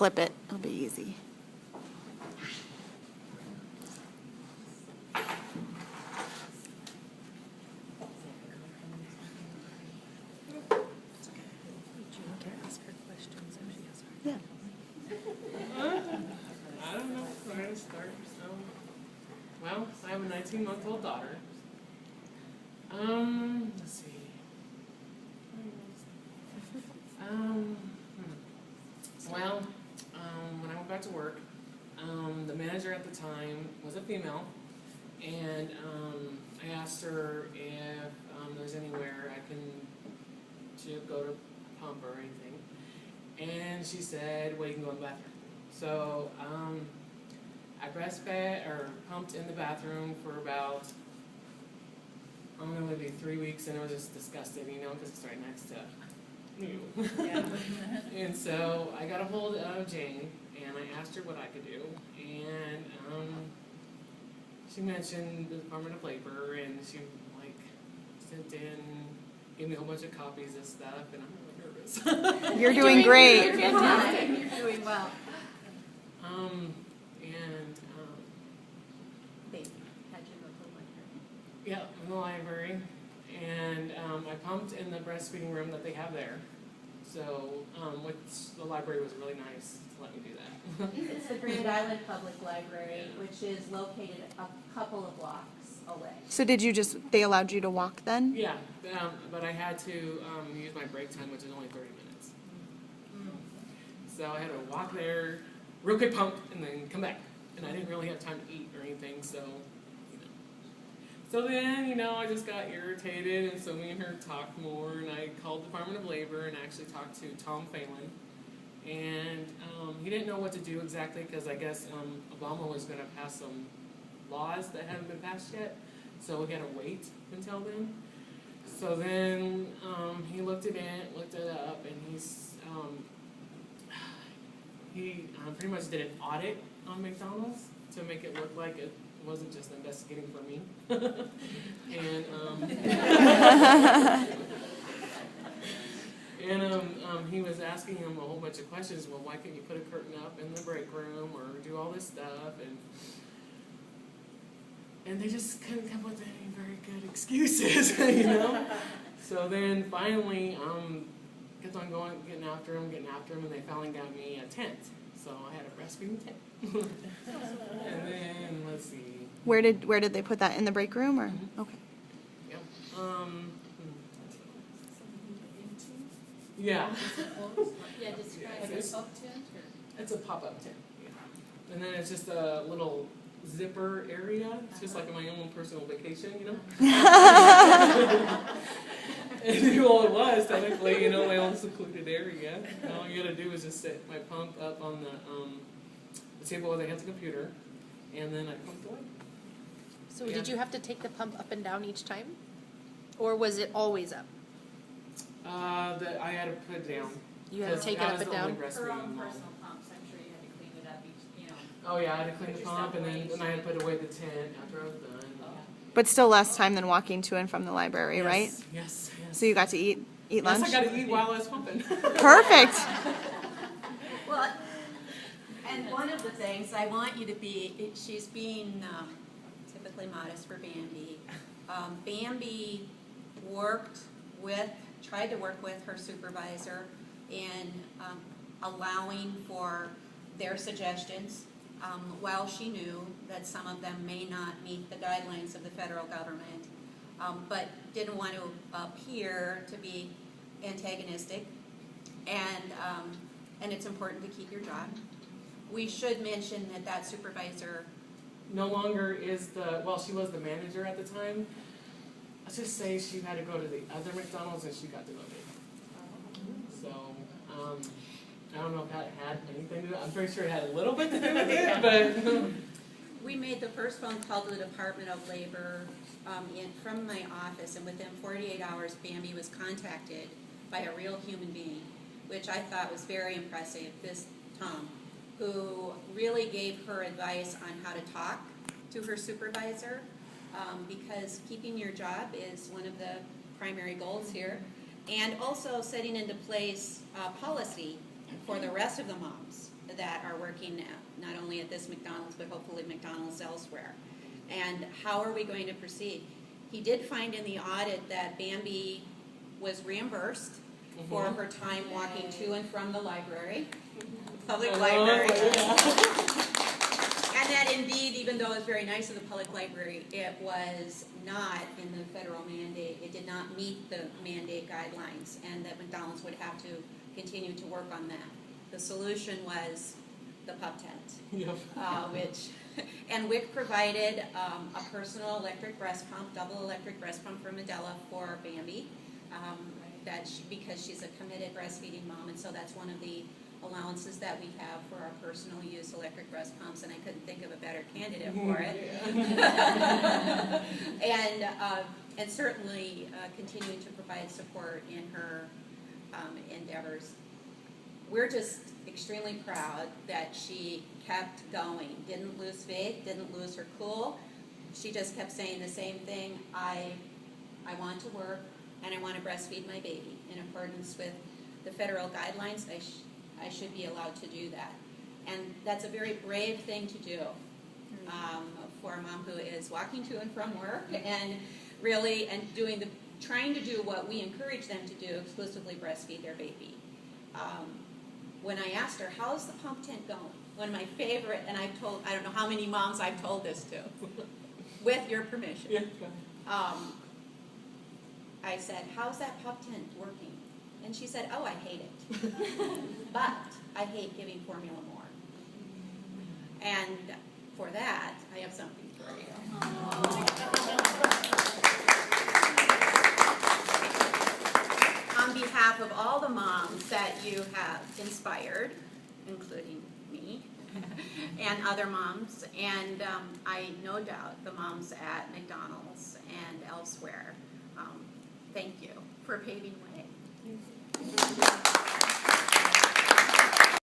clip it. It'll be easy. Yeah. I don't know where to start. Well, I have a 19-month-old daughter. Let's see. Well, when I went back to work, the manager at the time was a female, and I asked her if there's anywhere I can go to pump or anything, and she said, well, you can go in the bathroom. So I breastfed or pumped in the bathroom for about, I don't know, maybe 3 weeks, and it was just disgusting, because it's right next to you. Yeah. And so I got a hold of Jane, and I asked her what I could do, and she mentioned the Department of Labor, and she sent in, gave me a whole bunch of copies of stuff, and I'm really nervous. You're doing great. You're fantastic. You're doing well. Baby, had you look like her? Yeah, in the library, and I pumped in the breastfeeding room that they have there. So, which the library was really nice to let me do that. It's the Grand Island Public Library, which is located a couple of blocks away. So they allowed you to walk then? Yeah, but I had to use my break time, which is only 30 minutes. So I had to walk there, real quick pump, and then come back. And I didn't really have time to eat or anything, so, So then, I just got irritated, and so me and her talked more, and I called the Department of Labor and actually talked to Tom Phelan. And he didn't know what to do exactly, because I guess Obama was going to pass some laws that haven't been passed yet, so we had to wait until then. So then he looked it up, and he pretty much did an audit on McDonald's to make it look like it wasn't just investigating for me. And he was asking him a whole bunch of questions. Well, why can't you put a curtain up in the break room or do all this stuff? And they just couldn't come up with any very good excuses, So then finally, kept on going, getting after him, and they finally got me a tent. So I had a breastfeeding tent. And then, let's see. Where did they put that, in the break room or? Mm-hmm. Okay. Yep. Yeah. Yeah, describe It's- it. Up tent It's a pop-up tent. Yeah. And then it's just a little zipper area. It's just like my own personal vacation, And all it was, technically, my own secluded area. And all you gotta do is just set my pump up on the table where they have the computer, and then I pumped away. So Yeah. did you have to take the pump up and down each time? Or was it always up? I had to put it down. You had to 'Cause take it I up was and the only down? breastfeeding Her own mom. personal pumps, I'm sure you had to clean it up each, Oh yeah, I had to clean Put the your pump, and stuff then away I had to put away the tent after I was done. But still less time than walking to and from the library, right? Yes. So you got to eat lunch? Yes, I got to eat while I was pumping. Perfect. Well, and one of the things I want you to be, she's being typically modest for Bambi. Bambi tried to work with her supervisor in allowing for their suggestions, while she knew that some of them may not meet the guidelines of the federal government, but didn't want to appear to be antagonistic, and it's important to keep your job. We should mention that supervisor No longer is she was the manager at the time. Let's just say she had to go to the other McDonald's and she got demoted. So, I don't know if that had anything to do with it. I'm pretty sure it had a little bit to do with it, but... We made the first phone call to the Department of Labor from my office, and within 48 hours, Bambi was contacted by a real human being, which I thought was very impressive, this Tom, who really gave her advice on how to talk to her supervisor, because keeping your job is one of the primary goals here, and also setting into place policy for the rest of the moms that are working not only at this McDonald's, but hopefully McDonald's elsewhere. And how are we going to proceed? He did find in the audit that Bambi was reimbursed for her time walking to and from the library, public library. And that indeed, even though it was very nice of the public library, it was not in the federal mandate. It did not meet the mandate guidelines, and that McDonald's would have to continue to work on that. The solution was the pup tent, and WIC provided a personal electric breast pump, double electric breast pump for Medela for Bambi, because she's a committed breastfeeding mom, and so that's one of the allowances that we have for our personal use electric breast pumps, and I couldn't think of a better candidate for it. And certainly continue to provide support in her endeavors. We're just extremely proud that she kept going, didn't lose faith, didn't lose her cool. She just kept saying the same thing: I want to work and I want to breastfeed my baby in accordance with the federal guidelines. I should be allowed to do that. And that's a very brave thing to do for a mom who is walking to and from work and really trying to do what we encourage them to do, exclusively breastfeed their baby. When I asked her, how's the pump tent going? One of my favorite, and I don't know how many moms I've told this to, with your permission. Yeah. I said, how's that pump tent working? And she said, oh, I hate it. But I hate giving formula more. And for that, I have something for you. On behalf of all the moms that you have inspired, including me, and other moms, and I no doubt the moms at McDonald's and elsewhere, thank you for paving way.